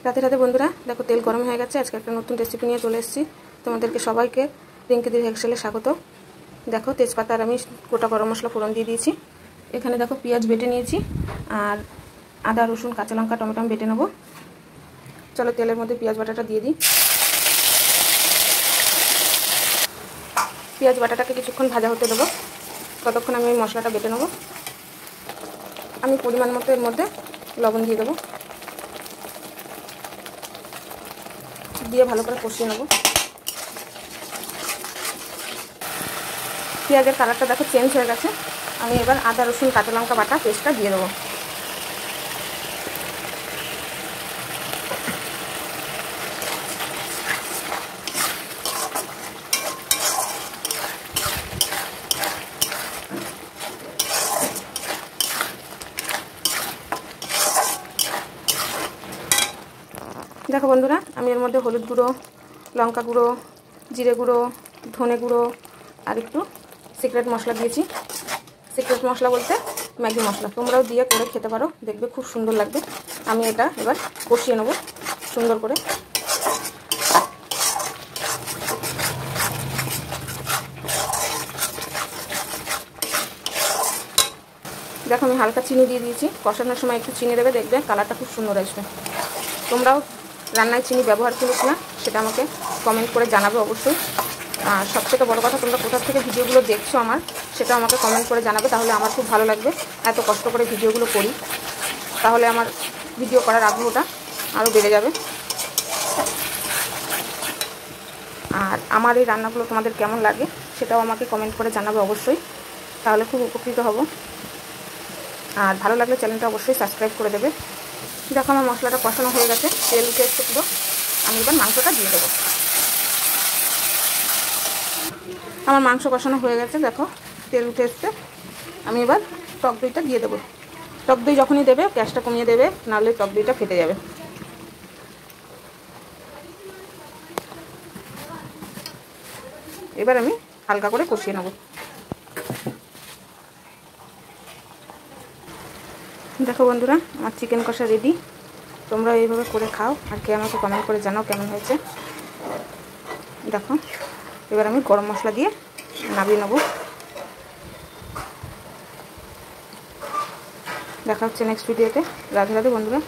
রাতে রাতে বন্ধুরা দেখো তেল গরম হয়ে গেছে। আজকে একটা নতুন রেসিপি নিয়ে চলে এসেছি তোমাদেরকে সবাইকে। রিঙ্কিদির হেক্সেলে স্বাগত। দেখো তেজপাতা আর আমি গোটা গরম মশলা ফোড়ন দিয়ে দিয়েছি। এখানে দেখো পেঁয়াজ বেটে নিয়েছি আর আদা রসুন কাঁচা লঙ্কা টমেটো বেটে নেবো। চলো তেলের মধ্যে পেঁয়াজ বাটাটা দিয়ে দিই। পেঁয়াজ বাটাটাকে কিছুক্ষণ ভাজা হতে দেবো, ততক্ষণ আমি মশলাটা বেটে নেবো। আমি পরিমাণ মতো এর মধ্যে লবণ দিয়ে দেবো, দিয়ে ভালো করে কষিয়ে নেব। পেঁয়াজের কালারটা দেখো চেঞ্জ হয়ে গেছে। আমি এবার আদা রসুন কাঁচা লঙ্কা বাটা পেস্টটা দিয়ে দেবো। দেখো বন্ধুরা, আমি এর মধ্যে হলুদ গুঁড়ো, লঙ্কা গুঁড়ো, জিরে গুঁড়ো, ধনে গুঁড়ো আর একটু সিক্রেট মশলা দিয়েছি। সিক্রেট মশলা বলতে ম্যাগি মশলা, তোমরাও দিয়ে করে খেতে পারো, দেখবে খুব সুন্দর লাগবে। আমি এটা এবার কষিয়ে নেব সুন্দর করে। দেখো আমি হালকা চিনি দিয়ে দিয়েছি। কষানোর সময় একটু চিনি দেবে, দেখবে কালারটা খুব সুন্দর আসবে। তোমরাও রান্নায় চিনি ব্যবহার করো কিনা সেটা আমাকে কমেন্ট করে জানাবে অবশ্যই। আর সবথেকে বড় কথা, তোমরা কোথা থেকে ভিডিওগুলো দেখছো আমার, সেটা আমাকে কমেন্ট করে জানাবে, তাহলে আমার খুব ভালো লাগবে। এত কষ্ট করে ভিডিওগুলো করি, তাহলে আমার ভিডিও করার আগ্রহটা আরও বেড়ে যাবে। আর আমার এই রান্নাগুলো তোমাদের কেমন লাগে সেটাও আমাকে কমেন্ট করে জানাবে অবশ্যই, তাহলে খুব উপকৃত হব। আর ভালো লাগলে চ্যানেলটা অবশ্যই সাবস্ক্রাইব করে দেবে। দেখো আমার মশলাটা কষানো হয়ে গেছে, তেল উঠে এসে পুরো। আমি এবার মাংসটা দিয়ে দেবো। আমার মাংস কষানো হয়ে গেছে, দেখো তেল উঠে এসছে। আমি এবার টক দইটা দিয়ে দেবো। টক দই যখনই দেবে গ্যাসটা কমিয়ে দেবে, নাহলে টক দইটা ফেটে যাবে। এবার আমি হালকা করে কষিয়ে নেব। দেখো বন্ধুরা, আমার চিকেন কষা রেডি। তোমরা এইভাবে করে খাও আর কে আমাকে কমেন্ট করে জানাও কেমন হয়েছে। দেখো এবার আমি গরম মশলা দিয়ে নামিয়ে নেব। দেখা হচ্ছে নেক্সট ভিডিওতে। রাধে রাধে বন্ধুরা।